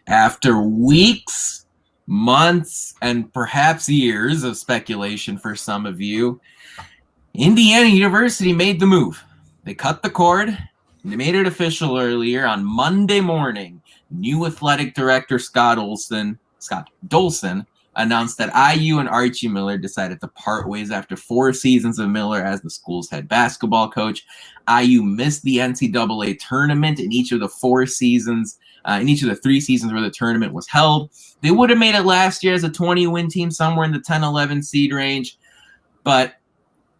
After weeks, months, and perhaps years of speculation for some of you, Indiana University made the move. They cut the cord, and they made it official earlier on Monday morning. New athletic director Scott Dolson announced that IU and Archie Miller decided to part ways after 4 seasons of Miller as the school's head basketball coach. IU missed the NCAA tournament in each of the 4 seasons, in each of the 3 seasons where the tournament was held. They would have made it last year as a 20-win team, somewhere in the 10-11 seed range. But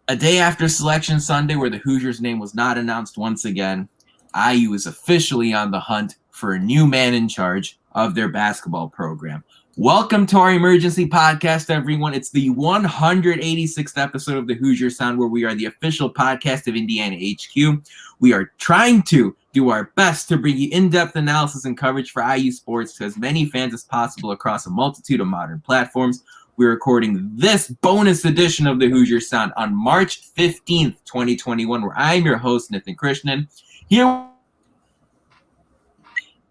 a day after Selection Sunday, where the Hoosiers' name was not announced once again, IU is officially on the hunt for a new man in charge of their basketball program. Welcome to our emergency podcast, everyone. It's the 186th episode of the Hoosier Sound, where we are the official podcast of Indiana HQ. We are trying to do our best to bring you in-depth analysis and coverage for IU sports to as many fans as possible across a multitude of modern platforms. We're recording this bonus edition of the Hoosier Sound on March 15th, 2021, where I'm your host, Nithin Krishnan.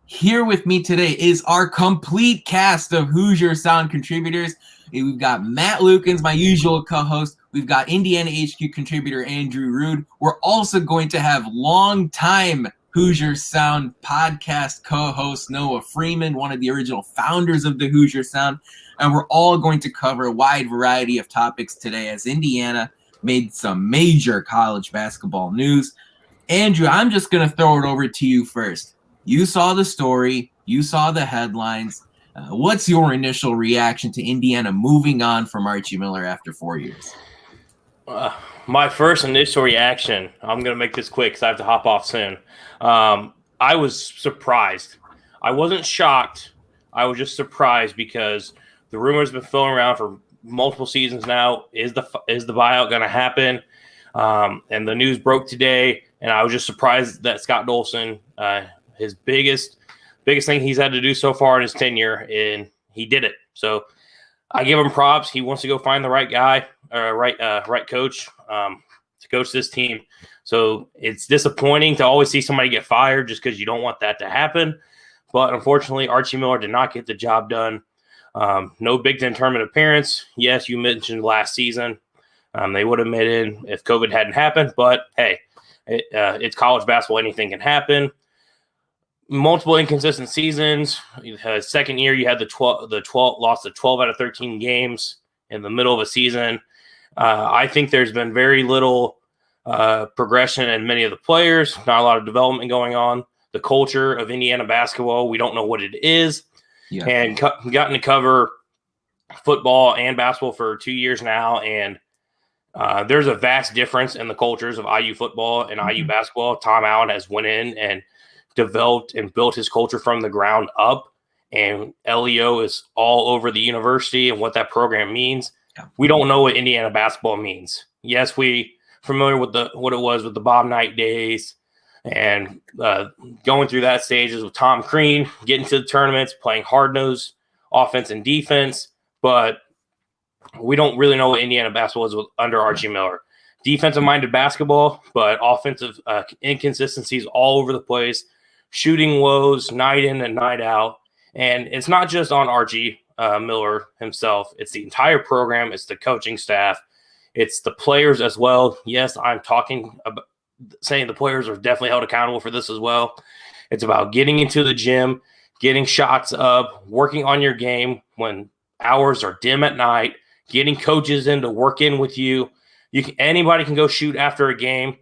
Here with me today is our complete cast of Hoosier Sound contributors. We've got Matt Lukens, my usual co-host. We've got Indiana HQ contributor Andrew Rude. We're also going to have longtime Hoosier Sound podcast co-host Noah Freeman, one of the original founders of the Hoosier Sound. And we're all going to cover a wide variety of topics today as Indiana made some major college basketball news. Andrew, I'm just going to throw it over to you first. You saw the story. You saw the headlines. What's your initial reaction to Indiana moving on from Archie Miller after 4 years? My first initial reaction, I'm going to make this quick because I have to hop off soon. I was surprised. I wasn't shocked. I was just surprised because the rumors have been flowing around for multiple seasons now. Is the buyout going to happen? And the news broke today, and I was just surprised that Scott Dolson, his biggest thing he's had to do so far in his tenure, and he did it. So I give him props. He wants to go find the right guy, right coach to coach this team. So it's disappointing to always see somebody get fired just because you don't want that to happen. But unfortunately, Archie Miller did not get the job done. No Big Ten tournament appearance. Yes, you mentioned last season. They would have made it if COVID hadn't happened. But, hey, it's college basketball. Anything can happen. Multiple inconsistent seasons. Second year, you had the 12 lost the 12 out of 13 games in the middle of a season. I think there's been very little progression in many of the players. Not a lot of development going on. The culture of Indiana basketball, we don't know what it is. Yeah. And gotten to cover football and basketball for 2 years now, and there's a vast difference in the cultures of IU football and IU basketball. Tom Allen has went in and developed and built his culture from the ground up, and LEO is all over the university and what that program means. Yeah. We don't know what Indiana basketball means. Yes, we familiar with what it was with the Bob Knight days and going through that stages with Tom Crean, getting to the tournaments, playing hard-nosed offense and defense, but we don't really know what Indiana basketball is under Archie Miller. Defensive-minded basketball, but offensive inconsistencies all over the place, shooting woes night in and night out. And it's not just on Archie Miller himself. It's the entire program. It's the coaching staff. It's the players as well. Yes, I'm talking about saying the players are definitely held accountable for this as well. It's about getting into the gym, getting shots up, working on your game when hours are dim at night, getting coaches in to work in with you. Anybody can go shoot after a game.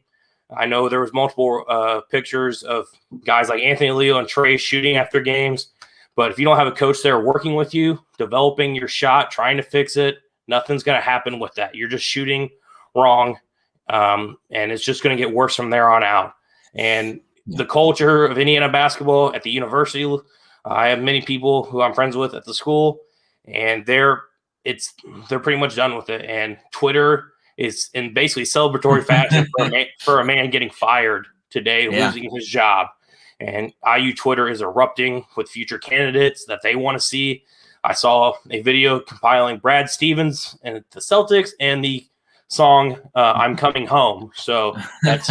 I know there was multiple pictures of guys like Anthony Leo and Trey shooting after games. But if you don't have a coach there working with you, developing your shot, trying to fix it, nothing's going to happen with that. You're just shooting wrong, and it's just going to get worse from there on out. And the culture of Indiana basketball at the university, I have many people who I'm friends with at the school, and they're pretty much done with it. And Twitter is in basically celebratory fashion for a man getting fired today, losing his job. And IU Twitter is erupting with future candidates that they want to see. I saw a video compiling Brad Stevens and the Celtics and the song "I'm Coming Home." So that's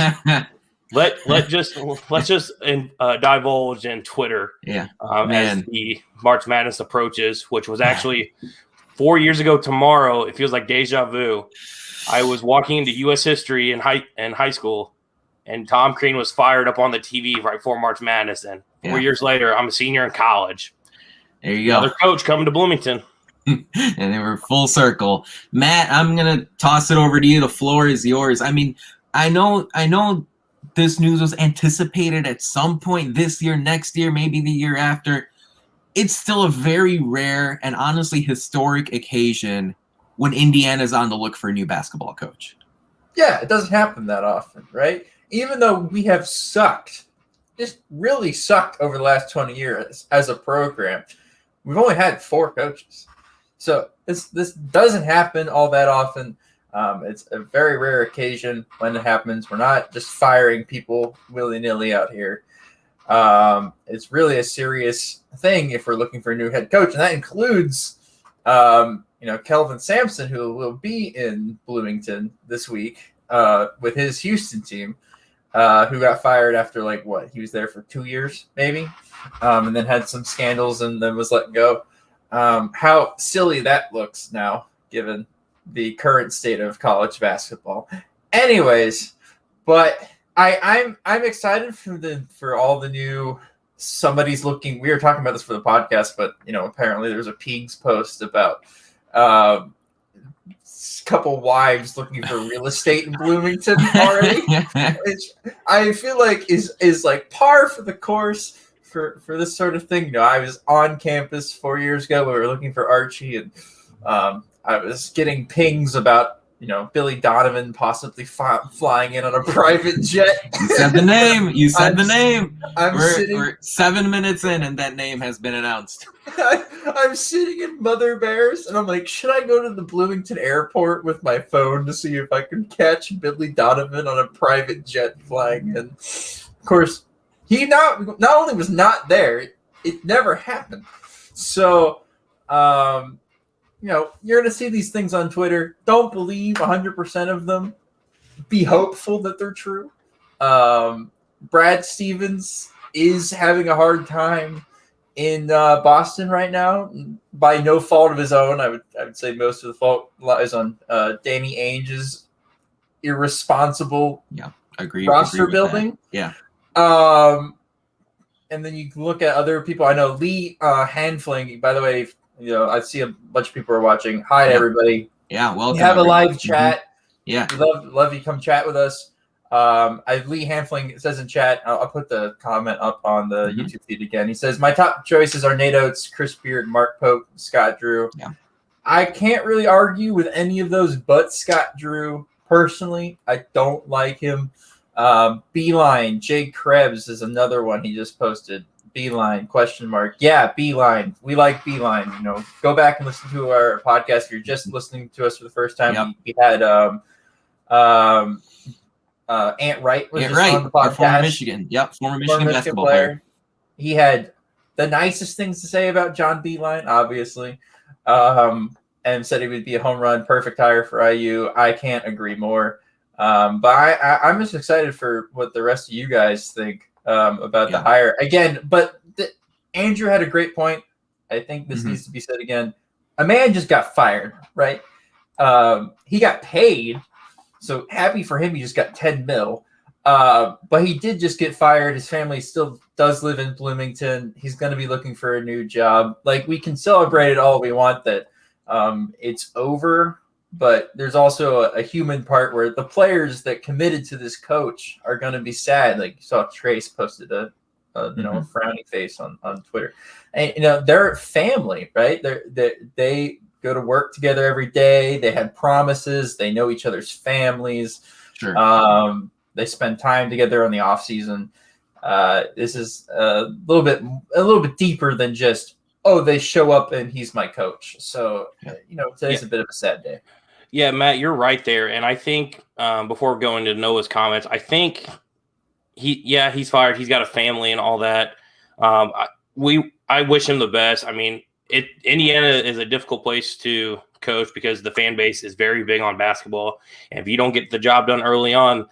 let's just divulge in Twitter. As the March Madness approaches, which was actually 4 years ago tomorrow. It feels like deja vu. I was walking into U.S. history in high school, and Tom Crean was fired up on the TV right before March Madness. And 4 years later, I'm a senior in college. There you Another coach coming to Bloomington. And they were full circle. Matt, I'm going to toss it over to you. The floor is yours. I mean, I know this news was anticipated at some point this year, next year, maybe the year after. It's still a very rare and honestly historic occasion when Indiana's on the look for a new basketball coach. Yeah, it doesn't happen that often, right? Even though we have sucked, just really sucked over the last 20 years as a program, we've only had 4 coaches. So this doesn't happen all that often. It's a very rare occasion when it happens. We're not just firing people willy-nilly out here. It's really a serious thing if we're looking for a new head coach, and that includes, Kelvin Sampson, who will be in Bloomington this week with his Houston team, who got fired after he was there for 2 years maybe, and then had some scandals and then was let go. How silly that looks now, given the current state of college basketball. Anyways, but I'm excited for all the new. Somebody's looking. We were talking about this for the podcast, but apparently there's a Pigs post about couple wives looking for real estate in Bloomington already, which I feel like is like par for the course for this sort of thing. I was on campus 4 years ago. We were looking for Archie, and I was getting pings about Billy Donovan possibly flying in on a private jet. You said the name. We're 7 minutes in, and that name has been announced. I'm sitting in Mother Bears, and I'm like, should I go to the Bloomington airport with my phone to see if I can catch Billy Donovan on a private jet flying in? Of course, he not only was not there, it never happened. So, you're going to see these things on Twitter. Don't believe 100% of them. Be hopeful that they're true. Brad Stevens is having a hard time in Boston right now, by no fault of his own. I would say most of the fault lies on Danny Ainge's irresponsible roster building. Yeah. And then you can look at other people. I know Lee Hanfling, by the way, I see a bunch of people are watching. Hi, everybody. Yeah, welcome. We have a live chat. Yeah. We love you come chat with us. Lee Hanfling says in chat, I'll put the comment up on the YouTube feed again. He says, my top choices are Nate Oates, Chris Beard, Mark Pope, Scott Drew. Yeah. I can't really argue with any of those but Scott Drew. Personally, I don't like him. Beeline, Jay Krebs is another one he just posted. Beeline, ? Yeah, Beeline. We like Beeline. Go back and listen to our podcast. If you're just listening to us for the first time, we had Ant Wright was on the podcast. Former Michigan. Yep, former Michigan basketball player. He had the nicest things to say about John Beeline, obviously, and said he would be a home run, perfect hire for IU. I can't agree more. But I'm just excited for what the rest of you guys think about the hire. Again, but Andrew had a great point. I think this needs to be said again. A man just got fired, right? He got paid. So happy for him, he just got $10 million. But he did just get fired. His family still does live in Bloomington. He's going to be looking for a new job. We can celebrate it all we want that it's over, but there's also a human part where the players that committed to this coach are going to be sad. Like you saw Trace posted a frowny face on Twitter. And they're family, right? They go to work together every day. They had promises. They know each other's families. Sure. They spend time together on the off season. This is a little bit deeper than just, they show up and he's my coach. So, today's a bit of a sad day. Yeah, Matt, you're right there. And I think before going to Noah's comments, I think he's fired. He's got a family and all that. I wish him the best. I mean, Indiana is a difficult place to coach because the fan base is very big on basketball. And if you don't get the job done early on,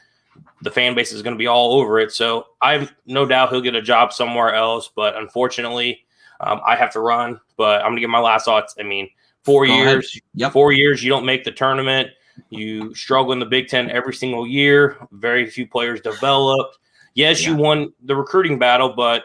the fan base is going to be all over it. So I've no doubt he'll get a job somewhere else. But unfortunately, I have to run. But I'm going to give my last thoughts. I mean, 4 years, Yep. 4 years, you don't make the tournament. You struggle in the Big Ten every single year. Very few players developed. Yes, you won the recruiting battle, but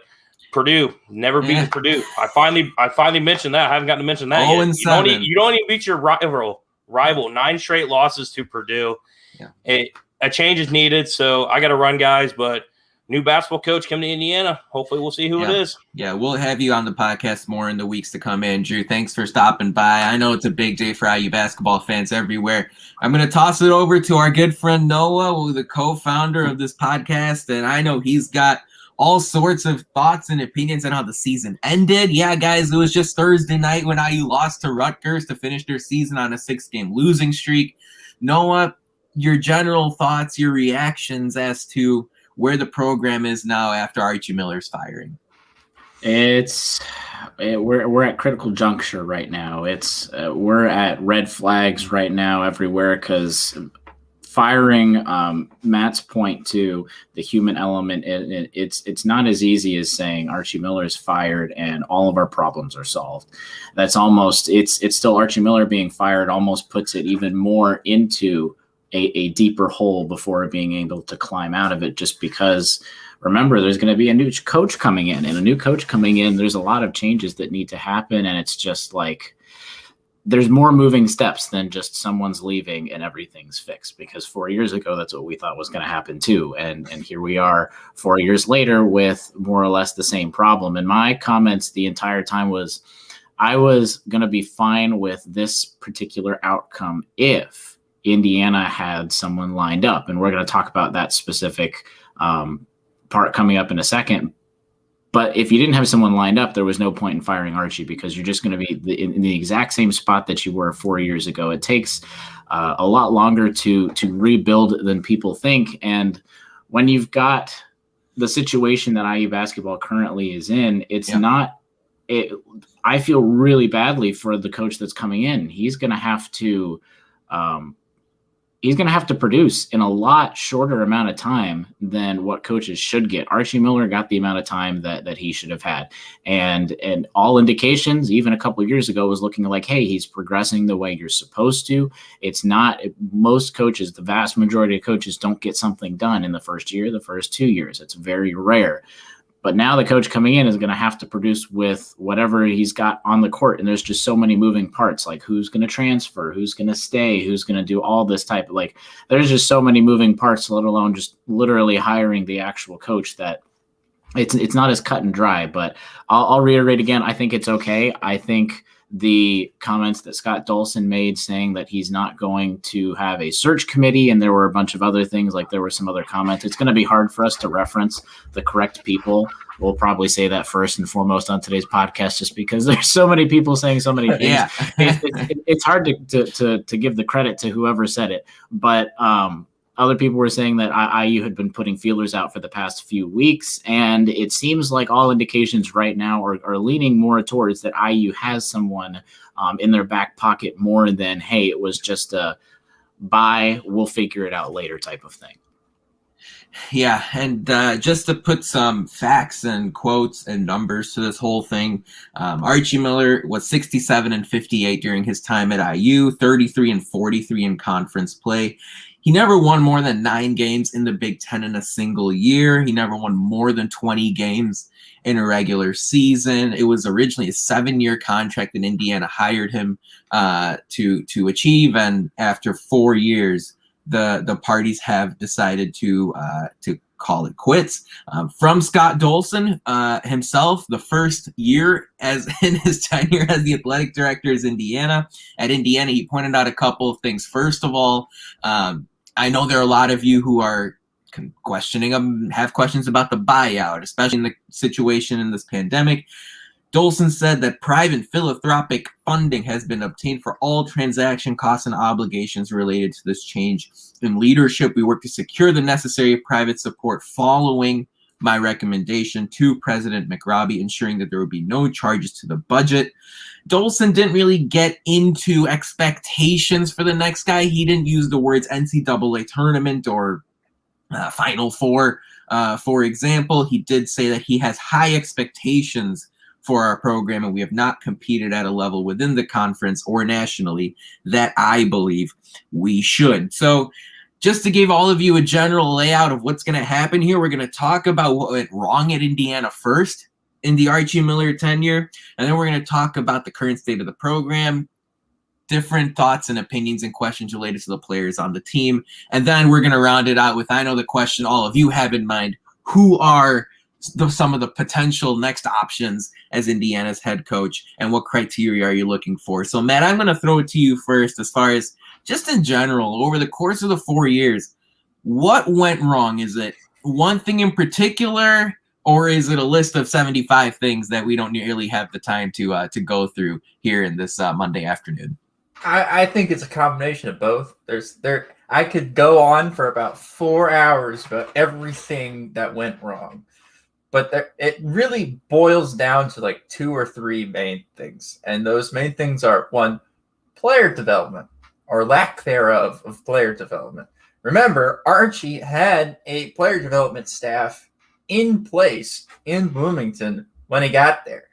Purdue never beaten Purdue. I finally mentioned that. I haven't gotten to mention that yet. You don't even beat your rival. 9 straight losses to Purdue. Yeah. A change is needed, so I got to run, guys. But new basketball coach coming to Indiana. Hopefully, we'll see who it is. Yeah, we'll have you on the podcast more in the weeks to come, Andrew. Thanks for stopping by. I know it's a big day for IU basketball fans everywhere. I'm going to toss it over to our good friend Noah, the co-founder of this podcast, and I know he's got all sorts of thoughts and opinions on how the season ended. Yeah, guys, it was just Thursday night when IU lost to Rutgers to finish their season on a 6-game losing streak. Noah, your general thoughts, your reactions as to where the program is now after Archie Miller's firing. We're at critical juncture right now. We're at red flags right now everywhere because firing, Matt's point to the human element, it's not as easy as saying Archie Miller is fired and all of our problems are solved. That's almost it's still Archie Miller being fired almost puts it even more into a deeper hole before being able to climb out of it, just because remember there's going to be a new coach coming in, and a new coach coming in, there's a lot of changes that need to happen. And it's just like, there's more moving steps than just someone's leaving and everything's fixed, because 4 years ago, that's what we thought was going to happen too. And here we are 4 years later with more or less the same problem. And my comments the entire time was, I was going to be fine with this particular outcome if Indiana had someone lined up. And we're going to talk about that specific part coming up in a second. But if you didn't have someone lined up, there was no point in firing Archie, because you're just going to be in the exact same spot that you were 4 years ago. It takes a lot longer to rebuild than people think. And when you've got the situation that IU basketball currently is in, I feel really badly for the coach that's coming in. He's going to have to produce in a lot shorter amount of time than what coaches should get. Archie Miller got the amount of time that he should have had. And all indications, even a couple of years ago, was looking like, hey, he's progressing the way you're supposed to. It's not most coaches, the vast majority of coaches don't get something done in the first year, the first 2 years. It's very rare. But now the coach coming in is going to have to produce with whatever he's got on the court. And there's just so many moving parts, like who's going to transfer, who's going to stay, who's going to do all this type of, like, there's just so many moving parts, let alone just literally hiring the actual coach, that it's not as cut and dry. But I'll reiterate again, I think it's okay. I think the comments that Scott Dolson made saying that he's not going to have a search committee, and there were a bunch of other things, like there were some other comments. It's going to be hard for us to reference the correct people. We'll probably say that first and foremost on today's podcast, just because there's so many people saying so many things. Yeah. It's hard to give the credit to whoever said it. But other people were saying that IU had been putting feelers out for the past few weeks, and it seems like all indications right now are leaning more towards that IU has someone in their back pocket more than, hey, it was just a bye, we'll figure it out later type of thing. Yeah, and just to put some facts and quotes and numbers to this whole thing, Archie Miller was 67-58 during his time at IU, 33-43 in conference play. He never won more than 9 games in the Big Ten in a single year. He never won more than 20 games in a regular season. It was originally a 7-year contract that Indiana hired him to achieve, and after 4 years, the parties have decided to call it quits. From Scott Dolson himself, the first year as in his tenure as the athletic director is Indiana. At Indiana, he pointed out a couple of things. First of all, I know there are a lot of you who are questioning them, have questions about the buyout, especially in the situation in this pandemic. Dolson said that private philanthropic funding has been obtained for all transaction costs and obligations related to this change in leadership. We work to secure the necessary private support following my recommendation to President McRobbie, ensuring that there would be no charges to the budget. Dolson didn't really get into expectations for the next guy. He didn't use the words NCAA tournament or Final Four. For example, he did say that he has high expectations for our program, and we have not competed at a level within the conference or nationally that I believe we should. So just to give all of you a general layout of what's going to happen here, we're going to talk about what went wrong at Indiana first in the Archie Miller tenure, and then we're going to talk about the current state of the program, different thoughts and opinions and questions related to the players on the team. And then we're going to round it out with, I know the question all of you have in mind, who are some of the potential next options as Indiana's head coach, and what criteria are you looking for? So, Matt, I'm going to throw it to you first as far as just in general, over the course of the 4 years, what went wrong? Is it one thing in particular, or is it a list of 75 things that we don't nearly have the time to go through here in this Monday afternoon? I think it's a combination of both. I could go on for about 4 hours about everything that went wrong, but it really boils down to like 2 or 3 main things, and those main things are: 1, player development or lack thereof of player development. Remember, Archie had a player development staff in place in Bloomington when he got there.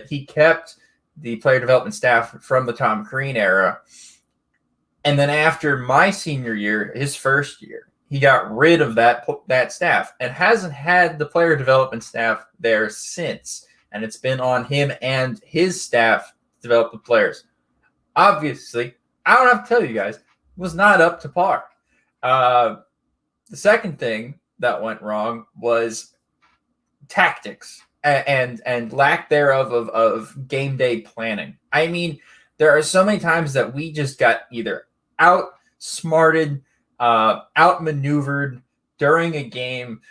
He kept the player development staff from the Tom Crean era. And then after my senior year, his first year, he got rid of that staff and hasn't had the player development staff there since. And it's been on him and his staff to develop the players. Obviously, I don't have to tell you guys, it was not up to par. The second thing that went wrong was tactics and lack thereof of game day planning. I mean, there are so many times that we just got either outsmarted, outmaneuvered during a game.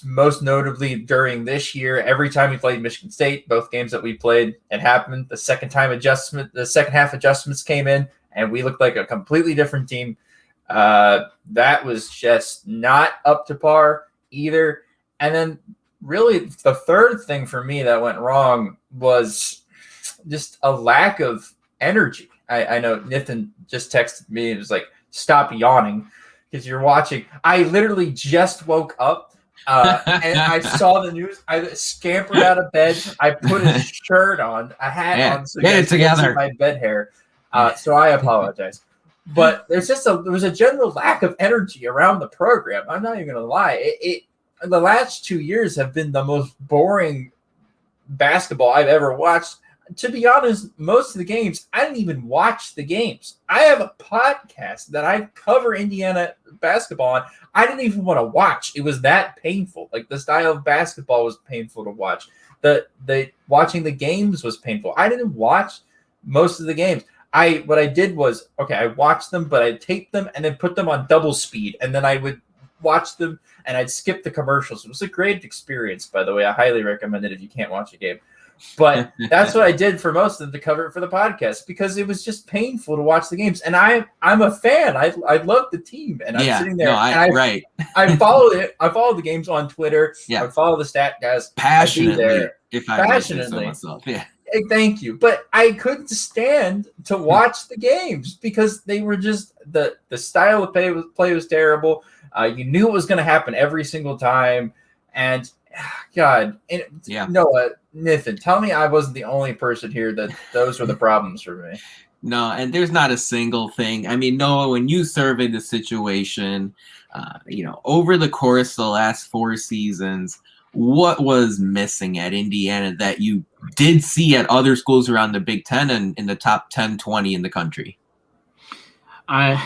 Most notably during this year, every time we played Michigan State, both games that we played, it happened. The second half adjustments came in, and we looked like a completely different team. That was just not up to par either. And then really the third thing for me that went wrong was just a lack of energy. I know Nithin just texted me and was like, stop yawning because you're watching. I literally just woke up and I saw the news. I scampered out of bed. I put a shirt on, a hat on, so get it together. My bed hair. So I apologize. But there was a general lack of energy around the program. I'm not even going to lie. The last 2 years have been the most boring basketball I've ever watched. To be honest, most of the games, I didn't even watch the games. I have a podcast that I cover Indiana basketball on. I didn't even want to watch. It was that painful. Like, the style of basketball was painful to watch. The watching the games was painful. I didn't watch most of the games. What I did was, I watched them, but I taped them and then put them on double speed, and then I would watch them and I'd skip the commercials. It was a great experience, by the way. I highly recommend it if you can't watch a game. But that's what I did for most of them to cover it for the podcast, because it was just painful to watch the games. And I'm a fan. I love the team, and I'm sitting there. I follow it. I follow the games on Twitter. Yeah. I follow the stat guys passionately. Passionately. Myself. Yeah. Thank you. But I couldn't stand to watch the games because they were just the style of play was terrible. You knew it was going to happen every single time. And God, Noah, Nithin, tell me I wasn't the only person here that those were the problems for me. No, and there's not a single thing. I mean, Noah, when you surveyed the situation, over the course of the last 4 seasons, what was missing at Indiana that you did see at other schools around the Big Ten and in the top 10, 20 in the country? I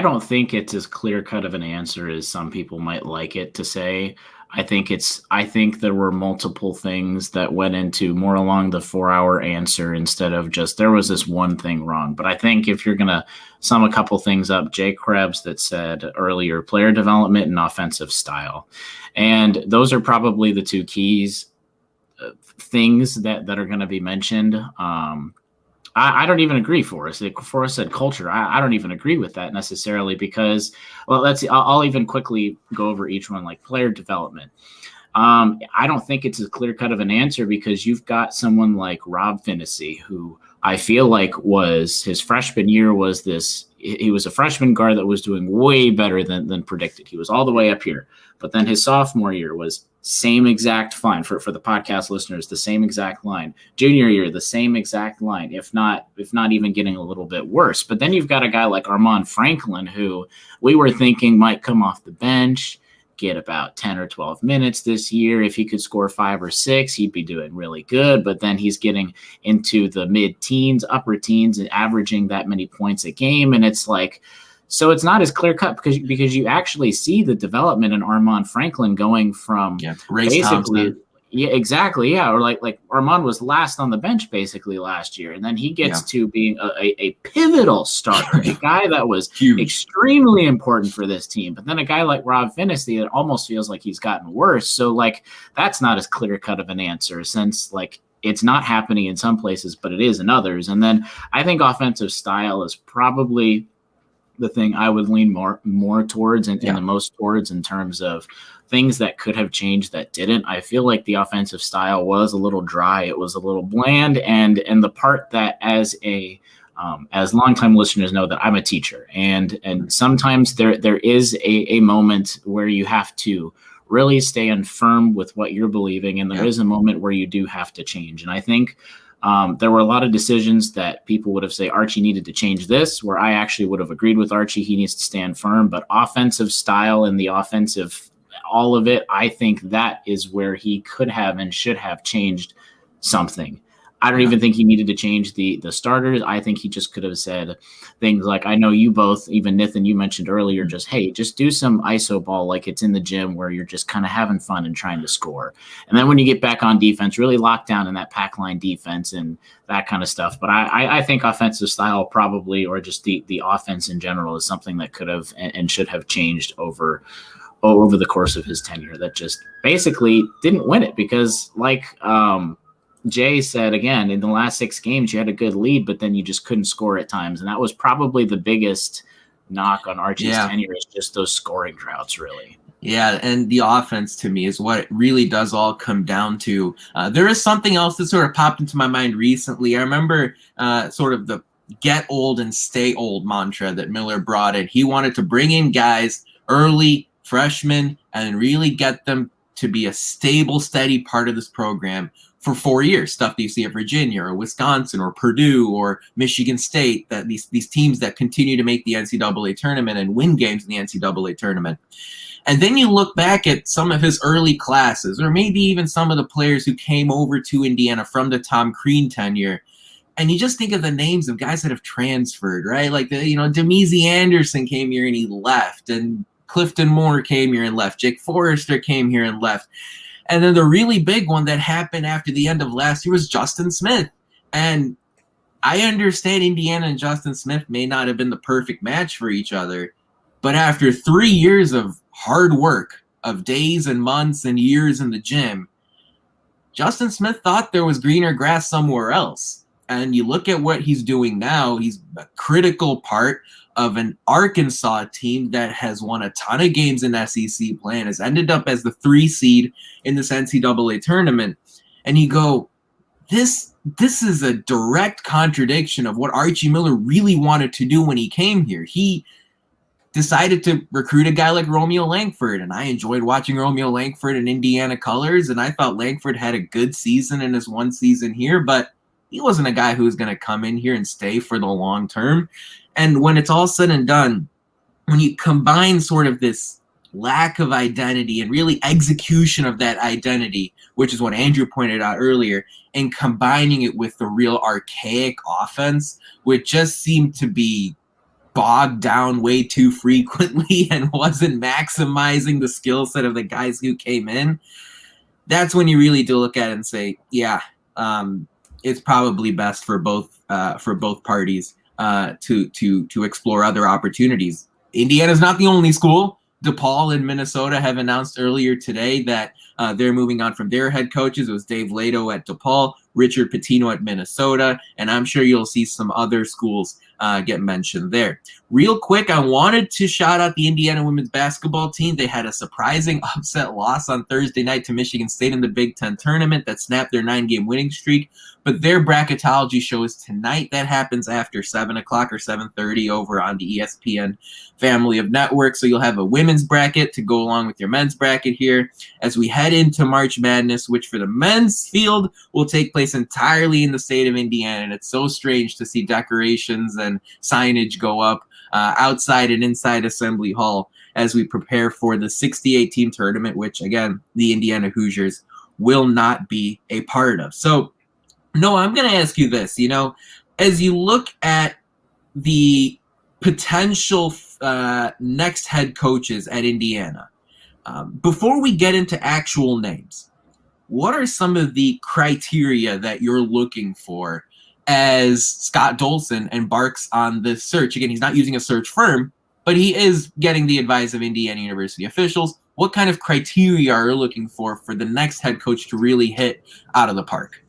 don't think it's as clear-cut of an answer as some people might like it to say. I think there were multiple things that went into more along the 4-hour answer instead of just there was this one thing wrong. But I think if you're going to sum a couple things up, Jay Krebs that said earlier, player development and offensive style. And those are probably the 2 keys things that are going to be mentioned. I don't even agree, Forrest. Forrest said culture. I don't even agree with that necessarily because, I'll even quickly go over each one, like player development. I don't think it's as clear-cut of an answer because you've got someone like Rob Finnessy, who I feel like was his freshman year was this he was a freshman guard that was doing way better than predicted. He was all the way up here. But then his sophomore year was same exact line for the podcast listeners, the same exact line. Junior year, the same exact line, if not even getting a little bit worse. But then you've got a guy like Armaan Franklin, who we were thinking might come off the bench, get about 10 or 12 minutes this year. If he could score 5 or 6, he'd be doing really good. But then he's getting into the mid-teens, upper teens, and averaging that many points a game. And it's like, so it's not as clear cut because you actually see the development in Armaan Franklin going from Race basically, Thompson. yeah, exactly, yeah, or like Armaan was last on the bench basically last year, and then he gets to being a pivotal starter, a guy that was Huge. Extremely important for this team. But then a guy like Rob Finney, it almost feels like he's gotten worse. So like that's not as clear cut of an answer, since like it's not happening in some places, but it is in others. And then I think offensive style is probably the thing I would lean more towards and the most towards in terms of things that could have changed that didn't. I feel like the offensive style was a little dry. It was a little bland. And the part that as longtime listeners know that I'm a teacher, and sometimes there is a moment where you have to really stay firm with what you're believing. And there is a moment where you do have to change. And I think there were a lot of decisions that people would have said Archie needed to change this, where I actually would have agreed with Archie. He needs to stand firm, but offensive style and the offensive, all of it, I think that is where he could have and should have changed something. I don't even think he needed to change the starters. I think he just could have said things like, I know you both, even Nithin, you mentioned earlier, just, hey, just do some ISO ball like it's in the gym where you're just kind of having fun and trying to score. And then when you get back on defense, really lock down in that pack line defense and that kind of stuff. But I think offensive style probably, or just the offense in general, is something that could have and should have changed over the course of his tenure, that just basically didn't win it because Jay said, again, in the last 6 games, you had a good lead, but then you just couldn't score at times. And that was probably the biggest knock on Archie's tenure, is just those scoring droughts, really. Yeah, and the offense to me is what it really does all come down to. There is something else that sort of popped into my mind recently. I remember sort of the get old and stay old mantra that Miller brought in. He wanted to bring in guys early, freshmen, and really get them to be a stable, steady part of this program for 4 years, stuff that you see at Virginia or Wisconsin or Purdue or Michigan State, that these teams that continue to make the NCAA tournament and win games in the NCAA tournament. And then you look back at some of his early classes, or maybe even some of the players who came over to Indiana from the Tom Crean tenure, and you just think of the names of guys that have transferred, right? Like, Demezy Anderson came here and he left, and Clifton Moore came here and left. Jake Forrester came here and left. And then the really big one that happened after the end of last year was Justin Smith. And I understand Indiana and Justin Smith may not have been the perfect match for each other, but after 3 years of hard work, of days and months and years in the gym, Justin Smith thought there was greener grass somewhere else. And you look at what he's doing now, he's a critical part of an Arkansas team that has won a ton of games in SEC play and has ended up as the 3 seed in this NCAA tournament. And you go, this is a direct contradiction of what Archie Miller really wanted to do when he came here. He decided to recruit a guy like Romeo Langford, and I enjoyed watching Romeo Langford in Indiana colors, and I thought Langford had a good season in his 1 season here, but he wasn't a guy who was going to come in here and stay for the long term. And when it's all said and done, when you combine sort of this lack of identity and really execution of that identity, which is what Andrew pointed out earlier, and combining it with the real archaic offense, which just seemed to be bogged down way too frequently and wasn't maximizing the skill set of the guys who came in, that's when you really do look at it and say, it's probably best for both parties to explore other opportunities. Indiana's not the only school. DePaul in Minnesota have announced earlier today that they're moving on from their head coaches. It was Dave Lato at DePaul, Richard Pitino at Minnesota, and I'm sure you'll see some other schools get mentioned there. Real quick, I wanted to shout out the Indiana women's basketball team. They had a surprising upset loss on Thursday night to Michigan State in the Big Ten tournament that snapped their 9-game winning streak. But their bracketology show is tonight. That happens after 7 o'clock or 7:30 over on the ESPN family of networks. So you'll have a women's bracket to go along with your men's bracket here as we head into March Madness, which for the men's field will take place entirely in the state of Indiana. And it's so strange to see decorations and signage go up outside and inside Assembly Hall as we prepare for the 68-team tournament, which, again, the Indiana Hoosiers will not be a part of. So, no, I'm going to ask you this. As you look at the potential next head coaches at Indiana, before we get into actual names, what are some of the criteria that you're looking for as Scott Dolson embarks on this search? Again, he's not using a search firm, but he is getting the advice of Indiana University officials. What kind of criteria are you looking for the next head coach to really hit out of the park?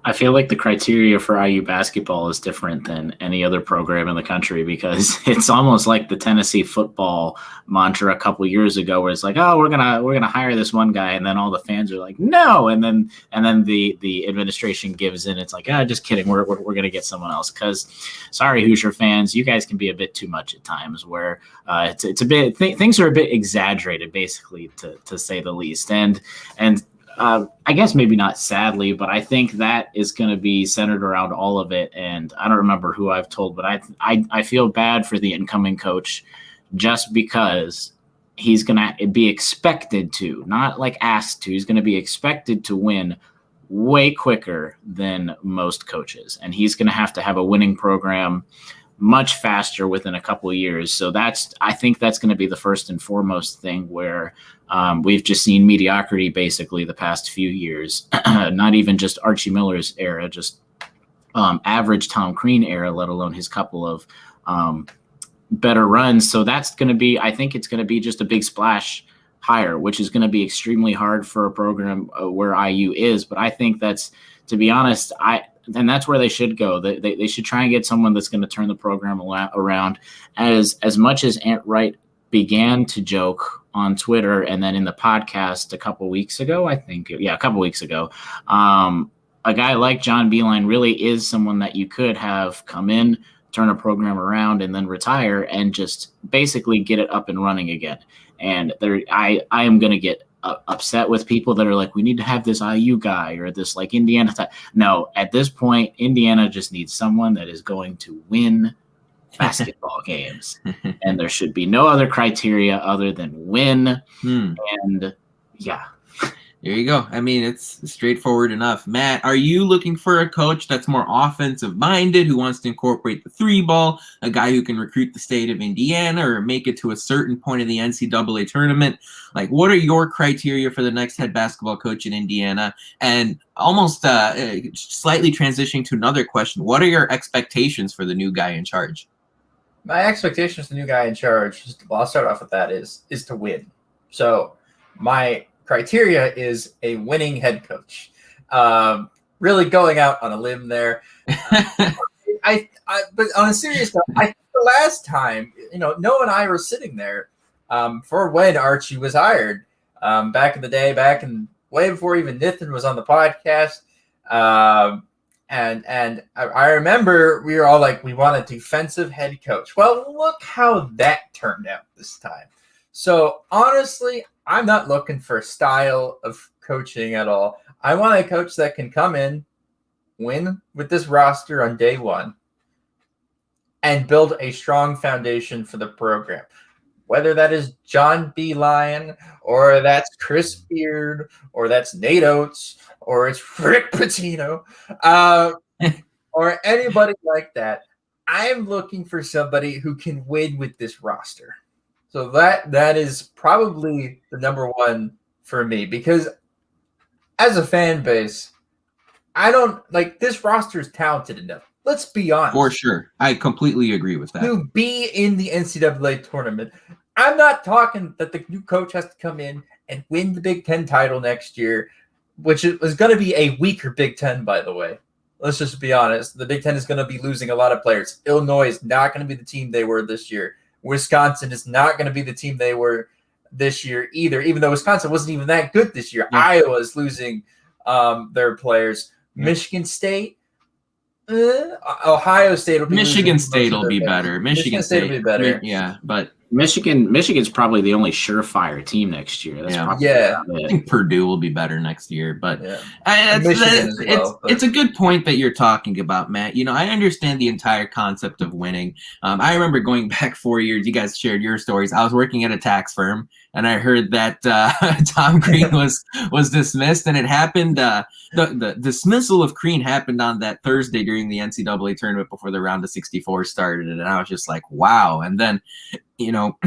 I feel like the criteria for IU basketball is different than any other program in the country because it's almost like the Tennessee football mantra a couple years ago, where it's like, oh, we're gonna hire this one guy, and then all the fans are like, no, and then the administration gives in. It's like, just kidding, we're gonna get someone else. Because, sorry, Hoosier fans, you guys can be a bit too much at times. Where it's a bit things are a bit exaggerated, basically, to say the least, and. I guess maybe not sadly, but I think that is going to be centered around all of it. And I don't remember who I've told, but I feel bad for the incoming coach just because he's going to be expected to, not like asked to, he's going to be expected to win way quicker than most coaches. And he's going to have a winning program much faster within a couple of years. So I think that's going to be the first and foremost thing where we've just seen mediocrity basically the past few years, not even just Archie Miller's era, just average Tom Crean era, let alone his couple of better runs. So that's going to be, I think it's going to be just a big splash hire, which is going to be extremely hard for a program where IU is. But I think that's, to be honest, and that's where they should go. They should try and get someone that's going to turn the program around. As much as Ant Wright began to joke on Twitter and then in the podcast a couple weeks ago, a couple weeks ago, a guy like John Beilein really is someone that you could have come in, turn a program around, and then retire and just basically get it up and running again. And I am going to get upset with people that are like, we need to have this IU guy or this like Indiana type. No, at this point, Indiana just needs someone that is going to win basketball games. And there should be no other criteria other than win. And yeah. There you go. I mean, it's straightforward enough. Matt, are you looking for a coach that's more offensive-minded, who wants to incorporate the three ball, a guy who can recruit the state of Indiana or make it to a certain point of the NCAA tournament? Like, what are your criteria for the next head basketball coach in Indiana? And almost slightly transitioning to another question, what are your expectations for the new guy in charge? My expectations for the new guy in charge, I'll start off with that, is to win. So my criteria is a winning head coach. Really going out on a limb there. But on a serious note, I think the last time, Noah and I were sitting there for when Archie was hired back in the day, way before even Nithin was on the podcast. And I remember we were all like, we want a defensive head coach. Well, look how that turned out this time. So honestly, I'm not looking for a style of coaching at all. I want a coach that can come in, win with this roster on day one, and build a strong foundation for the program. Whether that is John Beilein, or that's Chris Beard, or that's Nate Oates, or it's Rick Pitino, or anybody like that. I'm looking for somebody who can win with this roster. So that is probably the number one for me, because as a fan base, I don't like this roster is talented enough. Let's be honest. For sure. I completely agree with that. To be in the NCAA tournament. I'm not talking that the new coach has to come in and win the Big Ten title next year, which is going to be a weaker Big Ten, by the way. let's just be honest. The Big Ten is going to be losing a lot of players. Illinois is not going to be the team they were this year. Wisconsin is not going to be the team they were this year either, even though Wisconsin wasn't even that good this year. Yeah. Iowa is losing their players. Yeah. Michigan State, Ohio State will be Michigan State will be better. Michigan State will be better. Yeah, but Michigan's probably the only surefire team next year. That's I think Purdue will be better next year, but it's a good point that you're talking about, Matt. You know, I understand the entire concept of winning. I remember going back 4 years. You guys shared your stories. I was working at a tax firm, and I heard that Tom Crean was dismissed, and it happened. The dismissal of Crean happened on that Thursday during the NCAA tournament before the round of 64 started, and I was just like, wow. And then, you know,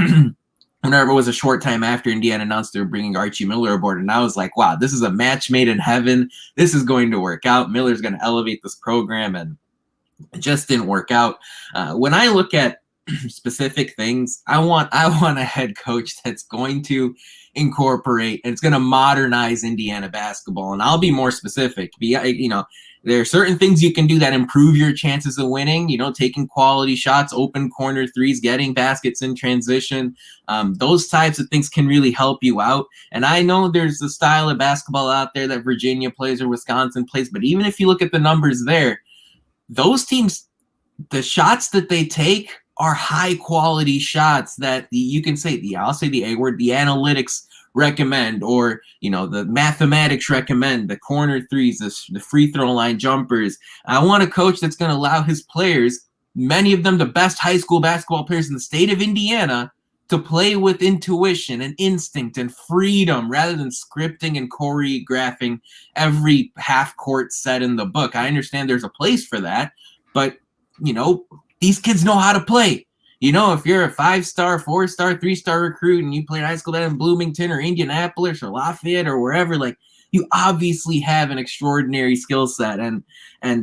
whenever it was a short time after Indiana announced they were bringing Archie Miller aboard, and I was like, wow, this is a match made in heaven. This is going to work out. Miller's going to elevate this program, and it just didn't work out. When I look at specific things, I want a head coach that's going to incorporate and it's going to modernize Indiana basketball. And I'll be more specific. You know, there are certain things you can do that improve your chances of winning, you know, taking quality shots, open corner threes, getting baskets in transition. Those types of things can really help you out. And I know there's a style of basketball out there that Virginia plays or Wisconsin plays, but even if you look at the numbers there, those teams, the shots that they take are high quality shots that you can say, I'll say the A word, the analytics recommend, or, you know, the mathematics recommend, the corner threes, the free throw line jumpers. I want a coach that's going to allow his players, many of them the best high school basketball players in the state of Indiana, to play with intuition and instinct and freedom rather than scripting and choreographing every half-court set in the book. I understand there's a place for that, but, you know, these kids know how to play. You know, if you're a 5-star, 4-star, 3-star recruit and you play high school down in Bloomington or Indianapolis or Lafayette or wherever, like, you obviously have an extraordinary skill set, and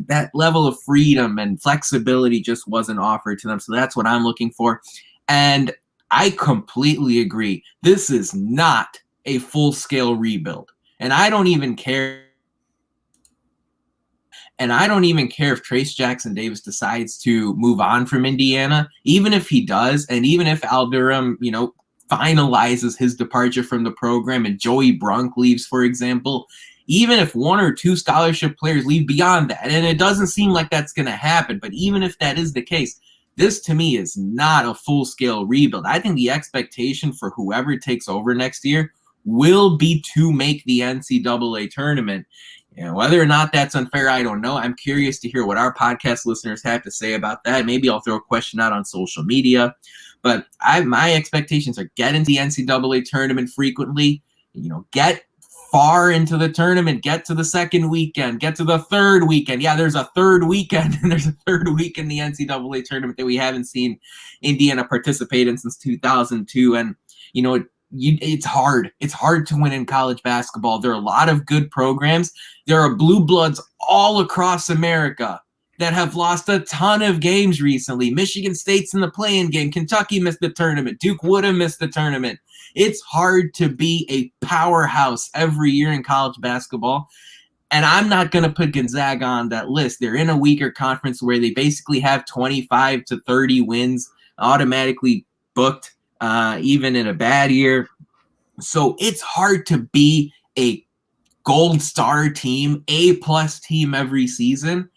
that level of freedom and flexibility just wasn't offered to them. So that's what I'm looking for. And I completely agree. This is not a full-scale rebuild. And I don't even care. And I don't even care if Trace Jackson Davis decides to move on from Indiana. Even if he does, and even if Al Durham, you know, finalizes his departure from the program and Joey Brunk leaves, for example, even if 1 or 2 scholarship players leave beyond that, and it doesn't seem like that's going to happen, but even if that is the case, this to me is not a full-scale rebuild. I think the expectation for whoever takes over next year will be to make the NCAA tournament. And whether or not that's unfair, I don't know. I'm curious to hear what our podcast listeners have to say about that. Maybe I'll throw a question out on social media. But my expectations are get into the NCAA tournament frequently, you know, get far into the tournament, get to the second weekend, get to the third weekend. Yeah, there's a third weekend, and there's a third week in the NCAA tournament that we haven't seen Indiana participate in since 2002. And, you know, it's hard. It's hard to win in college basketball. There are a lot of good programs. There are blue bloods all across America that have lost a ton of games recently. Michigan State's in the play-in game. Kentucky missed the tournament. Duke would have missed the tournament. It's hard to be a powerhouse every year in college basketball. And I'm not going to put Gonzaga on that list. They're in a weaker conference where they basically have 25 to 30 wins automatically booked. Even in a bad year. So it's hard to be a gold star team, A+ team every season,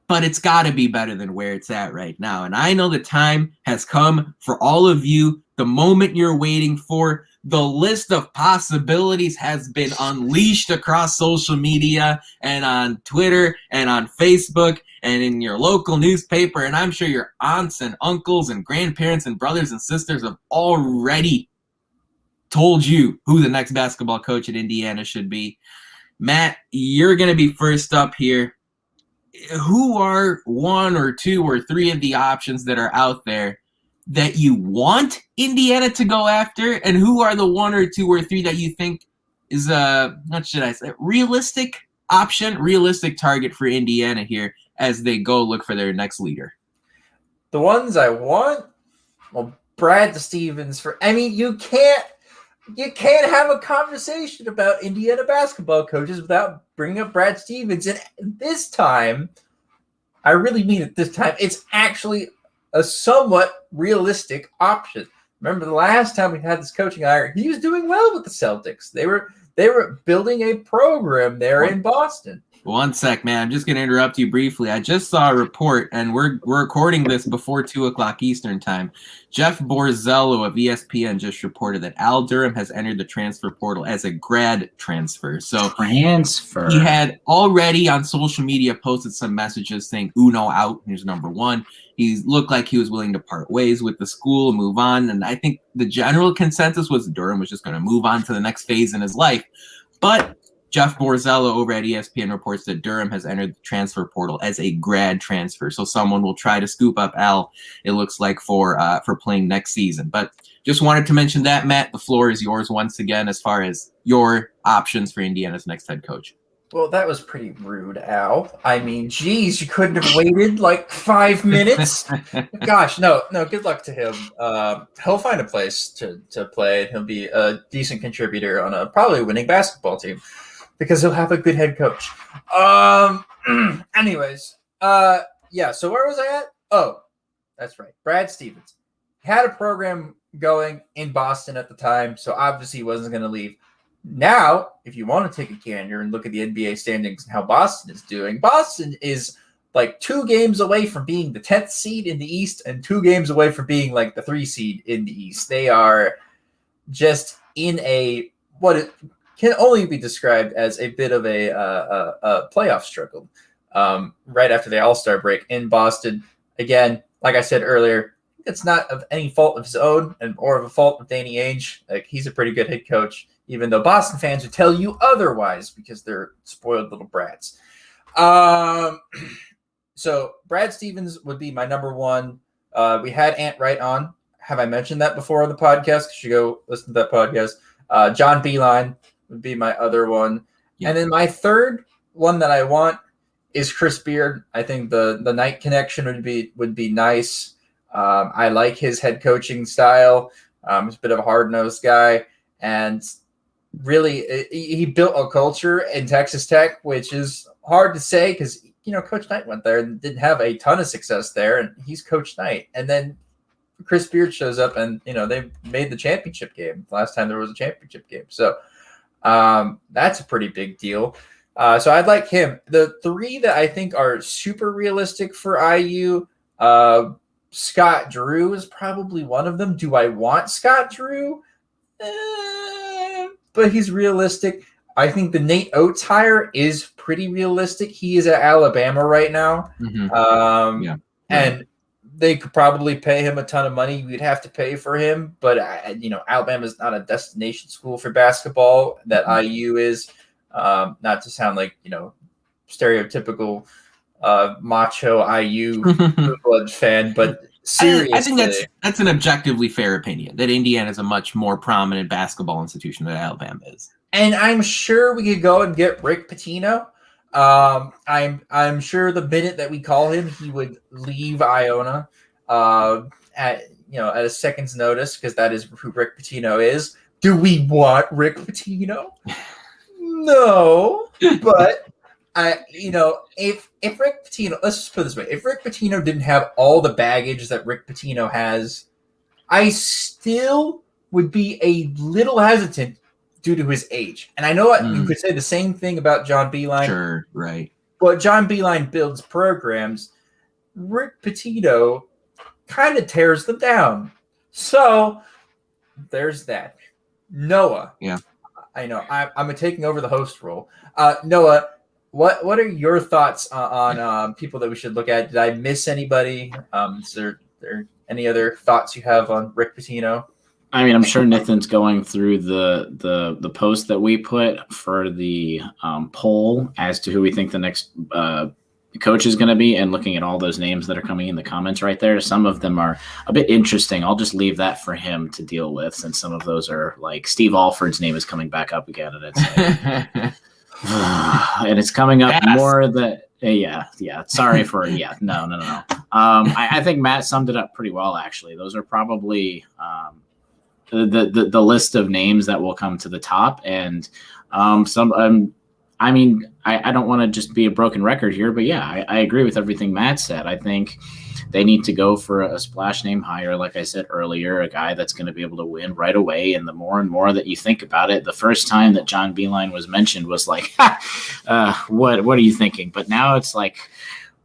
but it's got to be better than where it's at right now. And I know the time has come for all of you, the moment you're waiting for. The list of possibilities has been unleashed across social media and on Twitter and on Facebook and in your local newspaper. And I'm sure your aunts and uncles and grandparents and brothers and sisters have already told you who the next basketball coach at Indiana should be. Matt, you're going to be first up here. Who are 1 or 2 or 3 of the options that are out there that you want Indiana to go after, and who are the 1 or 2 or 3 that you think is realistic option, realistic target for Indiana here as they go look for their next leader? The ones I want, well, Brad Stevens you can't you can't have a conversation about Indiana basketball coaches without bringing up Brad Stevens. And this time, I really mean it this time, it's actually a somewhat realistic option. Remember the last time we had this coaching hire, he was doing well with the Celtics. They were building a program there in Boston. One sec, man. I'm just going to interrupt you briefly. I just saw a report, and we're recording this before 2 o'clock Eastern time. Jeff Borzello of ESPN just reported that Al Durham has entered the transfer portal as a grad transfer. So he had already on social media posted some messages saying Uno out. Here's number one. He looked like he was willing to part ways with the school and move on. And I think the general consensus was Durham was just going to move on to the next phase in his life. But Jeff Borzello over at ESPN reports that Durham has entered the transfer portal as a grad transfer. So someone will try to scoop up Al, it looks like, for playing next season. But just wanted to mention that, Matt. The floor is yours once again as far as your options for Indiana's next head coach. Well, that was pretty rude, Al. I mean, geez, you couldn't have waited like 5 minutes. Gosh, no, good luck to him. He'll find a place to play, and he'll be a decent contributor on a probably winning basketball team because he'll have a good head coach. Anyways, yeah, so where was I at? Oh, that's right. Brad Stevens. He had a program going in Boston at the time, so obviously he wasn't going to leave. Now, if you want to take a gander and look at the NBA standings and how Boston is doing, Boston is like 2 games away from being the 10th seed in the East and 2 games away from being like the 3 seed in the East. They are just in a what it can only be described as a bit of a playoff struggle right after the All-Star break in Boston. Again, like I said earlier, it's not of any fault of his own or of a fault of Danny Ainge. Like, he's a pretty good head coach, even though Boston fans would tell you otherwise because they're spoiled little brats. So Brad Stevens would be my number one. We had Ant Wright on. Have I mentioned that before on the podcast? You should go listen to that podcast. John Beilein would be my other one. Yeah. And then my third one that I want is Chris Beard. I think the Knight connection would be nice. I like his head coaching style. He's a bit of a hard-nosed guy. And really, he built a culture in Texas Tech, which is hard to say because, Coach Knight went there and didn't have a ton of success there, and he's Coach Knight. And then Chris Beard shows up, and, they made the championship game last time there was a championship game. So that's a pretty big deal. So I'd like him. The 3 that I think are super realistic for IU, Scott Drew is probably one of them. Do I want Scott Drew? But he's realistic. I think the Nate Oates hire is pretty realistic. He is at Alabama right now. Mm-hmm. And they could probably pay him a ton of money. We'd have to pay for him. But, Alabama is not a destination school for basketball that IU is. Not to sound like, stereotypical macho IU blood fan, but seriously, I think that's an objectively fair opinion that Indiana is a much more prominent basketball institution than Alabama is. And I'm sure we could go and get Rick Pitino. I'm sure the minute that we call him, he would leave Iona at a second's notice because that is who Rick Pitino is. Do we want Rick Pitino? No, but if Rick Pitino, let's just put it this way, if Rick Pitino didn't have all the baggage that Rick Pitino has, I still would be a little hesitant due to his age. And I know you could say the same thing about John Beilein. Sure, right. But John Beilein builds programs. Rick Pitino kind of tears them down. So there's that. Noah. Yeah. I know. I'm taking over the host role. Noah, what are your thoughts on people that we should look at? Did I miss anybody? Is there any other thoughts you have on Rick Pitino? I mean, I'm sure Nithin's going through the post that we put for the poll as to who we think the next coach is going to be, and looking at all those names that are coming in the comments right there. Some of them are a bit interesting. I'll just leave that for him to deal with, since some of those are like Steve Alford's name is coming back up again, and it's and it's coming up more that. Yeah. Sorry for no. I think Matt summed it up pretty well, actually. Those are probably the list of names that will come to the top, and I don't want to just be a broken record here, but yeah, I agree with everything Matt said. I think they need to go for a splash name hire, like I said earlier, a guy that's going to be able to win right away. And the more and more that you think about it, the first time that John Beeline was mentioned was like, what are you thinking? But now it's like,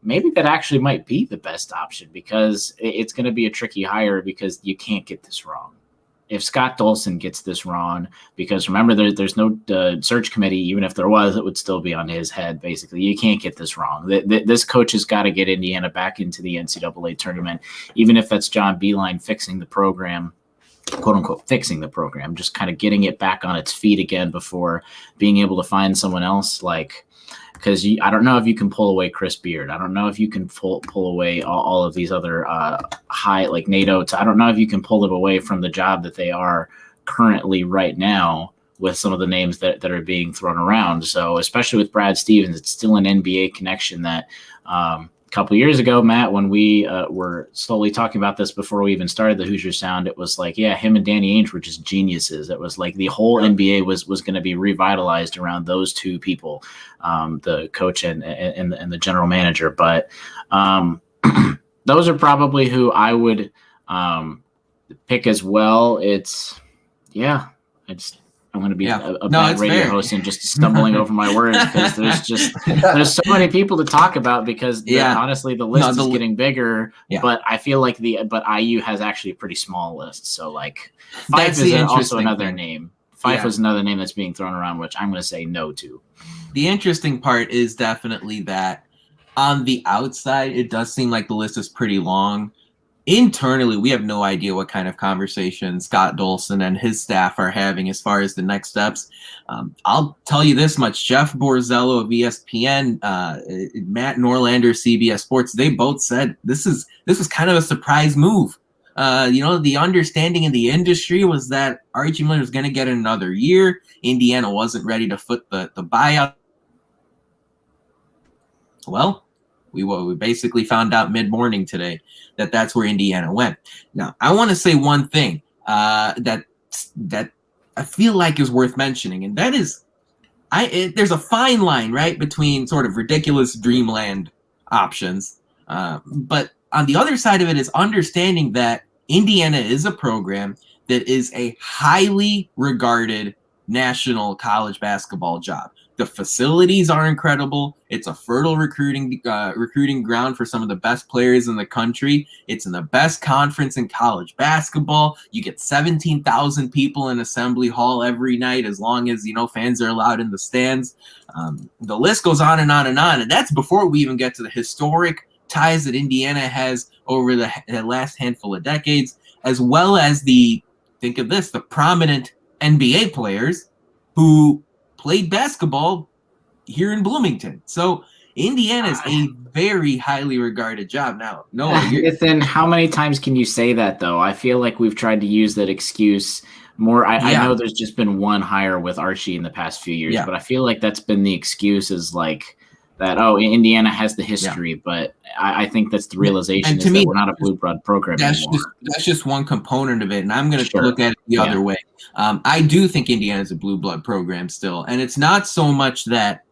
maybe that actually might be the best option, because it's going to be a tricky hire, because you can't get this wrong. If Scott Dolson gets this wrong, because remember, there's no search committee, even if there was, it would still be on his head, basically. You can't get this wrong. This coach has got to get Indiana back into the NCAA tournament, even if that's John Beeline fixing the program, quote unquote, fixing the program, just kind of getting it back on its feet again before being able to find someone else, like, because I don't know if you can pull away Chris Beard. I don't know if you can pull away all of these other high, like Nate Oates. I don't know if you can pull them away from the job that they are currently right now with some of the names that are being thrown around. So especially with Brad Stevens, it's still an NBA connection that a couple of years ago, Matt, when we were slowly talking about this before we even started the Hoosier Sound, it was like, yeah, him and Danny Ainge were just geniuses. It was like the whole NBA was going to be revitalized around those two people, the coach and the general manager. But those are probably who I would pick as well. I'm going to be a bad radio host and just stumbling over my words, because there's so many people to talk about, because honestly, the list is getting bigger, but I feel like but IU has actually a pretty small list. So like Fife is also another name. Fife is another name that's being thrown around, which I'm going to say no to. The interesting part is definitely that on the outside, it does seem like the list is pretty long. Internally, we have no idea what kind of conversation Scott Dolson and his staff are having as far as the next steps. I'll tell you this much: Jeff Borzello of ESPN, Matt Norlander, CBS Sports, they both said this was kind of a surprise move. The understanding in the industry was that Archie Miller was going to get another year. Indiana wasn't ready to foot the buyout. Well, we basically found out mid-morning today that that's where Indiana went. Now, I want to say one thing that I feel like is worth mentioning, and that is there's a fine line, right, between sort of ridiculous dreamland options, but on the other side of it is understanding that Indiana is a program that is a highly regarded national college basketball job. The facilities are incredible. It's a fertile recruiting ground for some of the best players in the country. It's in the best conference in college basketball. You get 17,000 people in Assembly Hall every night, as long as fans are allowed in the stands. The list goes on and on and on, and that's before we even get to the historic ties that Indiana has over the last handful of decades, as well as the prominent NBA players who played basketball here in Bloomington. So Indiana is a very highly regarded job. Now, Nithin, how many times can you say that, though? I feel like we've tried to use that excuse more. I know there's just been one hire with Archie in the past few years, but I feel like that's been the excuse, is like that, Indiana has the history, but I think that's the realization, is that we're not a blue blood program anymore. That's just one component of it, and I'm going to look at it the other way. I do think Indiana is a blue blood program still, and it's not so much that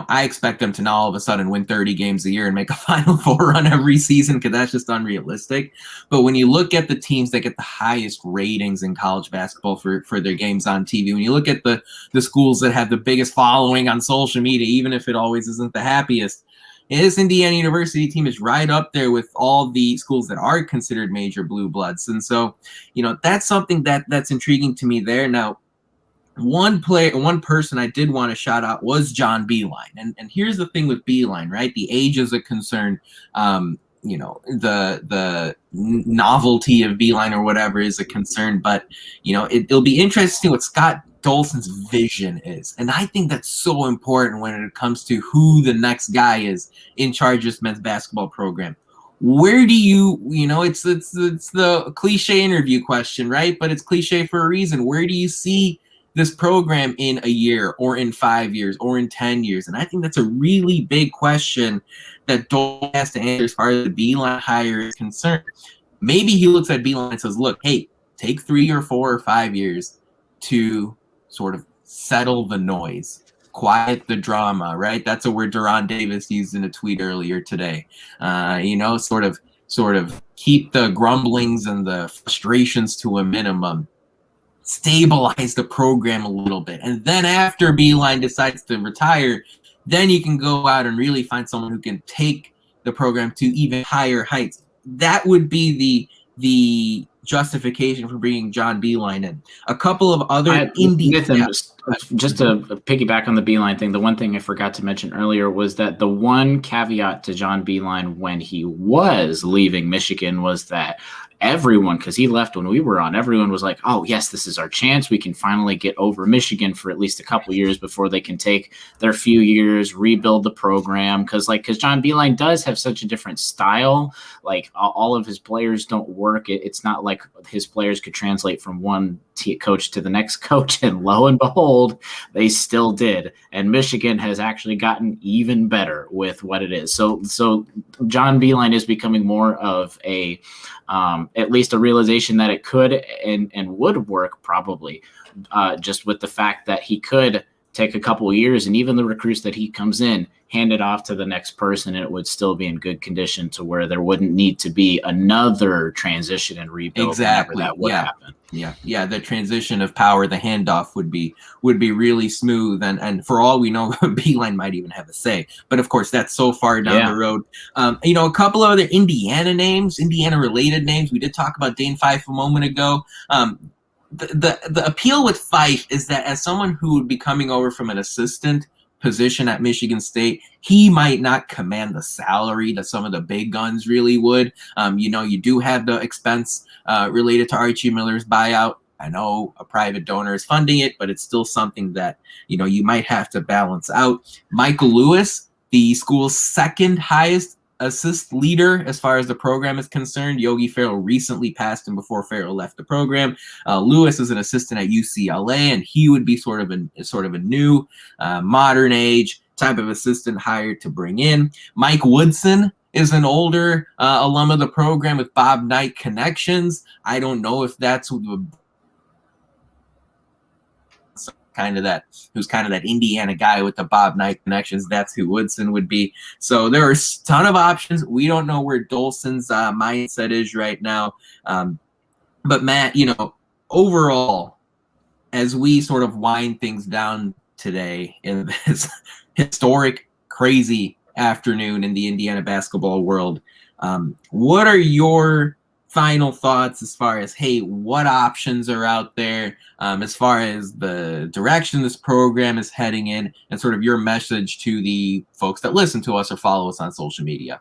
I expect them to now all of a sudden win 30 games a year and make a Final Four run every season, because that's just unrealistic. But when you look at the teams that get the highest ratings in college basketball for their games on TV, when you look at the schools that have the biggest following on social media, even if it always isn't the happiest, this Indiana University team is right up there with all the schools that are considered major blue bloods. And so, that's something that's intriguing to me there. Now, one person I did want to shout out was John Beeline. And here's the thing with Beeline, right? The age is a concern. The novelty of Beeline or whatever is a concern. But, it'll be interesting what Scott Dolson's vision is. And I think that's so important when it comes to who the next guy is in charge of this men's basketball program. Where do it's the cliche interview question, right? But it's cliche for a reason. Where do you see this program in a year, or in 5 years, or in 10 years? And I think that's a really big question that Dole has to answer as far as the Beeline hire is concerned. Maybe he looks at Beeline and says, look, hey, take 3 or 4 or 5 years to sort of settle the noise, quiet the drama, right? That's a word Deron Davis used in a tweet earlier today. Sort of keep the grumblings and the frustrations to a minimum, stabilize the program a little bit. And then after Beilein decides to retire, then you can go out and really find someone who can take the program to even higher heights. That would be the justification for bringing John Beilein in. A couple of other Nithin, just to piggyback on the Beilein thing, the one thing I forgot to mention earlier was that the one caveat to John Beilein when he was leaving Michigan was that everyone, because he left when we were on, everyone was like, oh, yes, this is our chance. We can finally get over Michigan for at least a couple years before they can take their few years, rebuild the program. Because John Beilein does have such a different style. Like, all of his players don't work. It's not like his players could translate from one coach to the next coach. And lo and behold, they still did. And Michigan has actually gotten even better with what it is. So John Beilein is becoming more of a at least a realization that it could and would work, probably, just with the fact that he could take a couple of years, and even the recruits that he comes in, hand it off to the next person, and it would still be in good condition to where there wouldn't need to be another transition and rebuild. Exactly. That would happen. Yeah. The transition of power, the handoff would be really smooth, and for all we know, Beilein might even have a say. But of course, that's so far down the road. A couple of other Indiana-related names. We did talk about Dane Fife a moment ago. The appeal with Fife is that as someone who would be coming over from an assistant position at Michigan State, he might not command the salary that some of the big guns really would. You do have the expense related to Archie Miller's buyout. I know a private donor is funding it, but it's still something that, you might have to balance out. Michael Lewis, the school's second highest assist leader as far as the program is concerned. Yogi Ferrell recently passed him before Ferrell left the program. Lewis is an assistant at UCLA, and he would be sort of a new, modern age type of assistant hired to bring in. Mike Woodson is an older alum of the program with Bob Knight connections. I don't know if that's who's kind of that Indiana guy with the Bob Knight connections. That's who Woodson would be. So there are a ton of options. We don't know where Dolson's mindset is right now. But Matt, overall, as we sort of wind things down today in this historic, crazy afternoon in the Indiana basketball world, what are your final thoughts as far as, hey, what options are out there, as far as the direction this program is heading in, and sort of your message to the folks that listen to us or follow us on social media?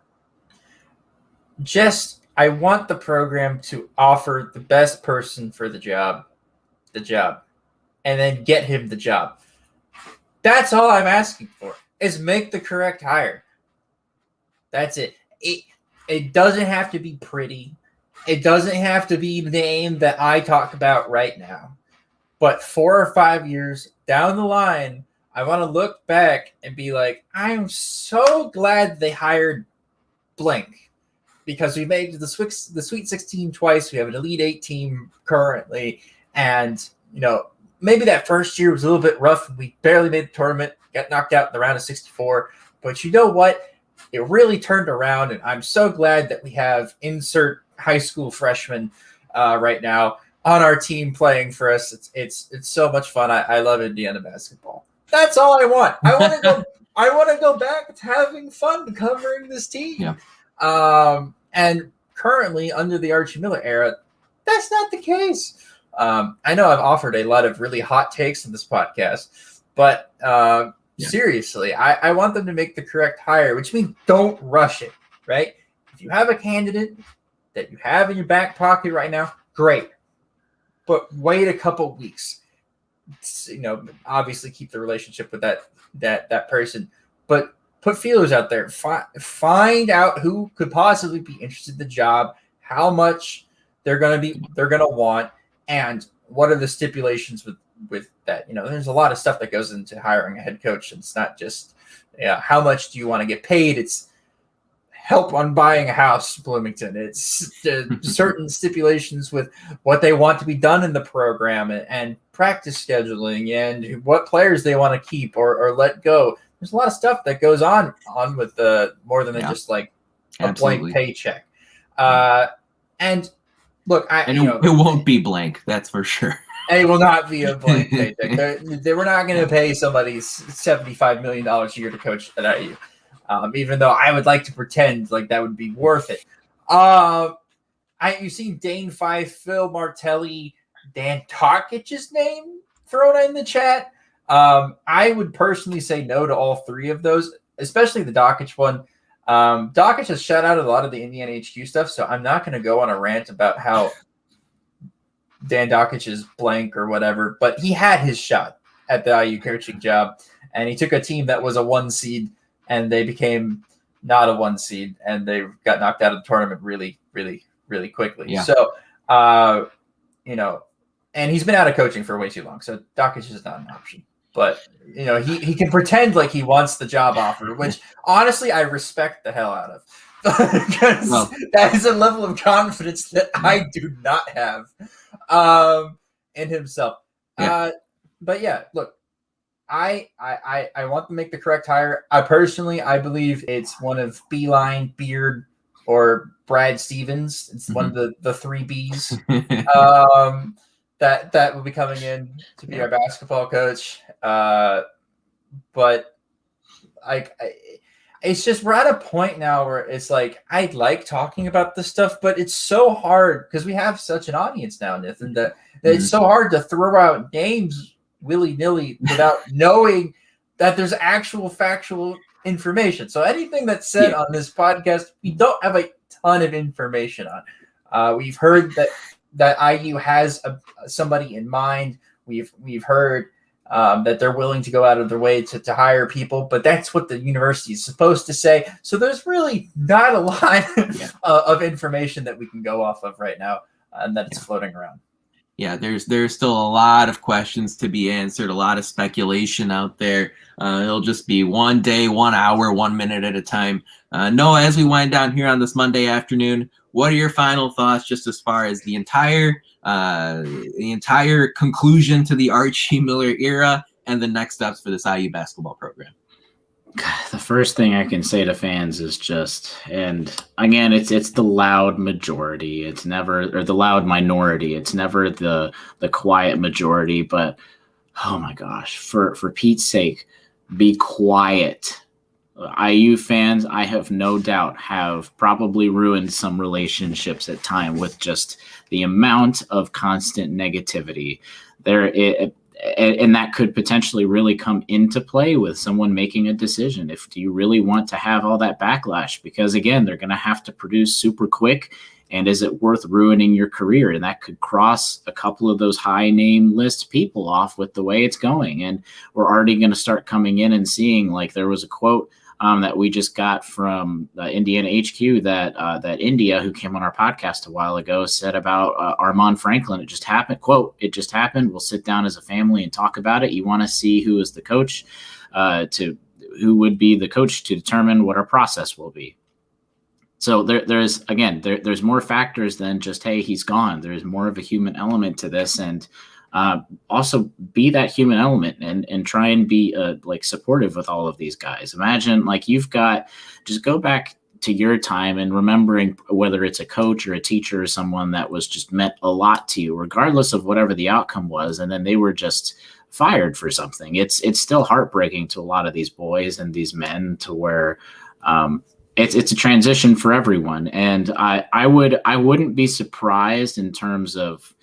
I want the program to offer the best person for the job, and then get him the job. That's all I'm asking for, is make the correct hire. That's it. It doesn't have to be pretty. It doesn't have to be the name that I talk about right now. But 4 or 5 years down the line, I want to look back and be like, I'm so glad they hired blank, because we made the Sweet 16 twice. We have an Elite 8 team currently. And, maybe that first year was a little bit rough. We barely made the tournament, got knocked out in the round of 64. But you know what? It really turned around, and I'm so glad that we have insert high school freshman right now on our team playing for us. It's so much fun. I love Indiana basketball. That's all I want. I want to go back to having fun covering this team. Yeah. And currently under the Archie Miller era, that's not the case. I know I've offered a lot of really hot takes in this podcast, but seriously, I want them to make the correct hire, which means don't rush it, right? If you have a candidate that you have in your back pocket right now, great. But wait a couple weeks. Obviously keep the relationship with that person, but put feelers out there. Find out who could possibly be interested in the job, how much they're gonna want, and what are the stipulations with that. There's a lot of stuff that goes into hiring a head coach. It's not just how much do you want to get paid. It's help on buying a house, Bloomington. It's certain stipulations with what they want to be done in the program and practice scheduling and what players they want to keep or let go. There's a lot of stuff that goes on with the more than just like a blank paycheck. And look, it won't be blank. That's for sure. And it will not be a blank paycheck. They were not going to pay somebody $75 million a year to coach at IU. Even though I would like to pretend like that would be worth it. You've seen Dane Fife, Phil Martelli, Dan Takic's name thrown in the chat. I would personally say no to all three of those, especially the Dakic one. Dakic has shut out a lot of the Indiana HQ stuff, so I'm not going to go on a rant about how Dan Dakic is blank or whatever, but he had his shot at the IU coaching job, and he took a team that was a 1 seed, and they became not a 1 seed, and they got knocked out of the tournament really, really, really quickly. Yeah. So, and he's been out of coaching for way too long, so Dakic is not an option. But, he can pretend like he wants the job offer, which honestly I respect the hell out of. Because that is a level of confidence that I do not have in himself. Yeah. But yeah, look, I want to make the correct hire. I believe it's one of Beeline, Beard, or Brad Stevens. It's one of the 3 Bs that will be coming in to be our basketball coach. But it's just we're at a point now where it's like I like talking about this stuff, but it's so hard because we have such an audience now, Nithin, that it's so hard to throw out names willy-nilly without knowing that there's actual factual information. So anything that's said on this podcast, we don't have a ton of information on. We've heard that IU has somebody in mind. We've heard that they're willing to go out of their way to hire people, but that's what the university is supposed to say. So there's really not a lot of information that we can go off of right now, and that's floating around. Yeah, there's still a lot of questions to be answered, a lot of speculation out there. It'll just be 1 day, 1 hour, 1 minute at a time. Noah, as we wind down here on this Monday afternoon, what are your final thoughts just as far as the entire conclusion to the Archie Miller era and the next steps for this IU basketball program? The first thing I can say to fans is and again, it's the loud majority. It's never, or the loud minority. It's never the quiet majority. But oh my gosh, for Pete's sake, be quiet. IU fans, I have no doubt, have probably ruined some relationships at time with just the amount of constant negativity there. And that could potentially really come into play with someone making a decision. Do you really want to have all that backlash? Because again, they're going to have to produce super quick. And is it worth ruining your career? And that could cross a couple of those high name list people off with the way it's going. And we're already going to start coming in and seeing, like, there was a quote that we just got from Indiana HQ that India, who came on our podcast a while ago, said about Armand Franklin. It just happened. Quote, "It just happened. We'll sit down as a family and talk about it. You want to see who is the coach, who would be the coach to determine what our process will be." So there's more factors than just, hey, he's gone. There's more of a human element to this, and also be that human element and try and be supportive with all of these guys. Imagine just go back to your time and remembering whether it's a coach or a teacher or someone that was just meant a lot to you, regardless of whatever the outcome was, and then they were just fired for something. It's still heartbreaking to a lot of these boys and these men, to where it's a transition for everyone. And I wouldn't be surprised in terms of,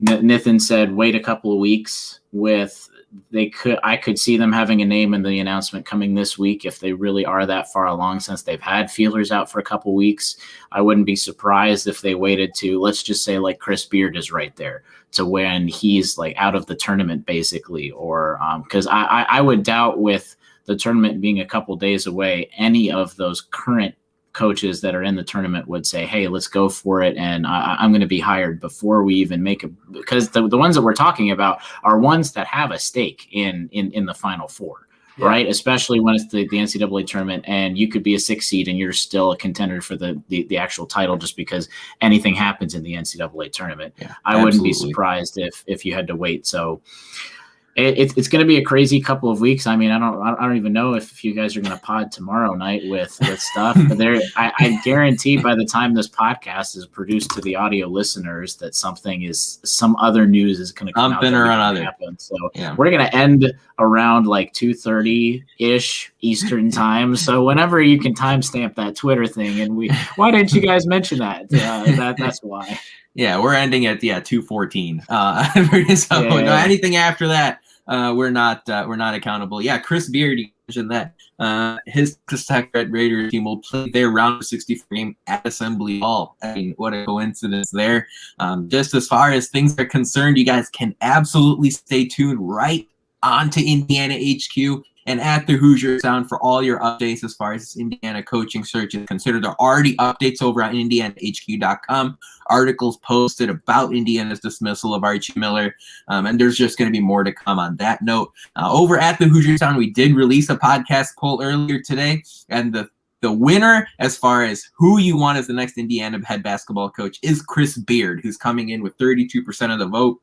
Nithin said, wait a couple of weeks. I could see them having a name in the announcement coming this week if they really are that far along, since they've had feelers out for a couple of weeks. I wouldn't be surprised if they waited to, let's just say, like Chris Beard is right there, to when he's out of the tournament, basically, or because I would doubt, with the tournament being a couple days away, any of those current coaches that are in the tournament would say, hey, let's go for it, and I'm going to be hired before we even make because the ones that we're talking about are ones that have a stake in the Final Four, Yeah. right? Especially when it's the NCAA tournament and you could be a 6 seed and you're still a contender for the actual title just because anything happens in the NCAA tournament. Yeah, I wouldn't be absolutely. surprised if you had to wait. So it's going to be a crazy couple of weeks. I mean, I don't even know if you guys are going to pod tomorrow night with stuff, but I guarantee by the time this podcast is produced to the audio listeners that some other news is going to come Something out or that another. happen. So Yeah. we're going to end around like 2:30 ish Eastern time. So whenever you can timestamp that Twitter thing, and why didn't you guys mention that? That's why. Yeah, we're ending at 2:14. So Yeah. no, anything after that, we're not accountable. Yeah, Chris Beard, you mentioned that. His Tech Red Raiders team will play their round of 64 game at Assembly Hall. I mean, what a coincidence there. Just as far as things are concerned, you guys can absolutely stay tuned right on to Indiana HQ and at the Hoosier Sound for all your updates as far as this Indiana coaching search is considered. There are already updates over on IndianaHQ.com, articles posted about Indiana's dismissal of Archie Miller, and there's just going to be more to come on that note. Over at the Hoosier Sound, we did release a podcast poll earlier today, and the winner as far as who you want as the next Indiana head basketball coach is Chris Beard, who's coming in with 32% of the vote.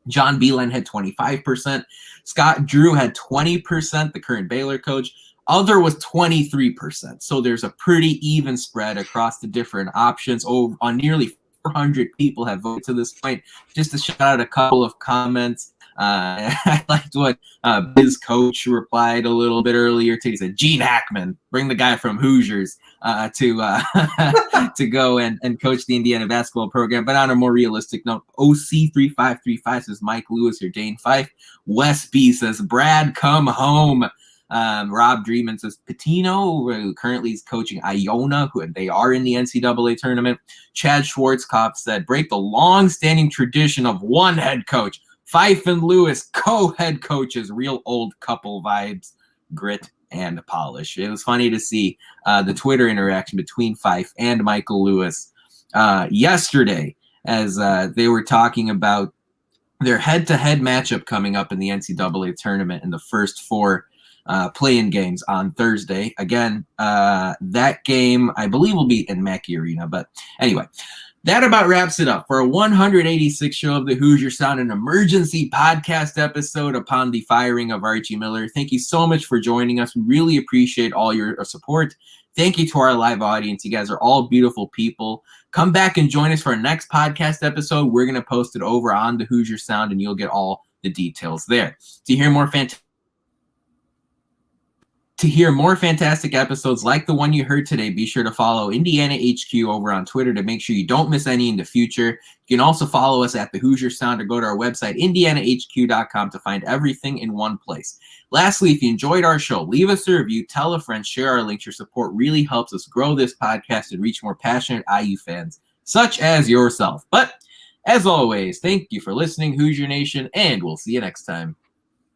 John Beeline had 25%. Scott Drew had 20%, the current Baylor coach. Other was 23%. So there's a pretty even spread across the different options. On nearly 400 people have voted to this point. Just to shout out a couple of comments. I liked what Biz Coach replied a little bit earlier today. He said, Gene Hackman, bring the guy from Hoosiers to go and coach the Indiana basketball program. But on a more realistic note, OC3535 says Mike Lewis or Dane Fife. Wes B says Brad, come home. Rob Dreeman says Patino, who currently is coaching Iona, who they are in the NCAA tournament. Chad Schwarzkopf said break the long-standing tradition of one head coach. Fife and Lewis, co-head coaches, real old couple vibes, grit and polish. It was funny to see the Twitter interaction between Fife and Michael Lewis yesterday as they were talking about their head-to-head matchup coming up in the NCAA tournament in the first 4 play-in games on Thursday. Again, that game, I believe, will be in Mackey Arena. But anyway, that about wraps it up for a 186th show of the Hoosier Sound, an emergency podcast episode upon the firing of Archie Miller. Thank you so much for joining us. We really appreciate all your support. Thank you to our live audience. You guys are all beautiful people. Come back and join us for our next podcast episode. We're going to post it over on the Hoosier Sound, and you'll get all the details there. To hear more fantastic episodes like the one you heard today, be sure to follow Indiana HQ over on Twitter to make sure you don't miss any in the future. You can also follow us at the Hoosier Sound or go to our website, IndianaHQ.com, to find everything in one place. Lastly, if you enjoyed our show, leave us a review, tell a friend, share our links. Your support really helps us grow this podcast and reach more passionate IU fans, such as yourself. But as always, thank you for listening, Hoosier Nation, and we'll see you next time.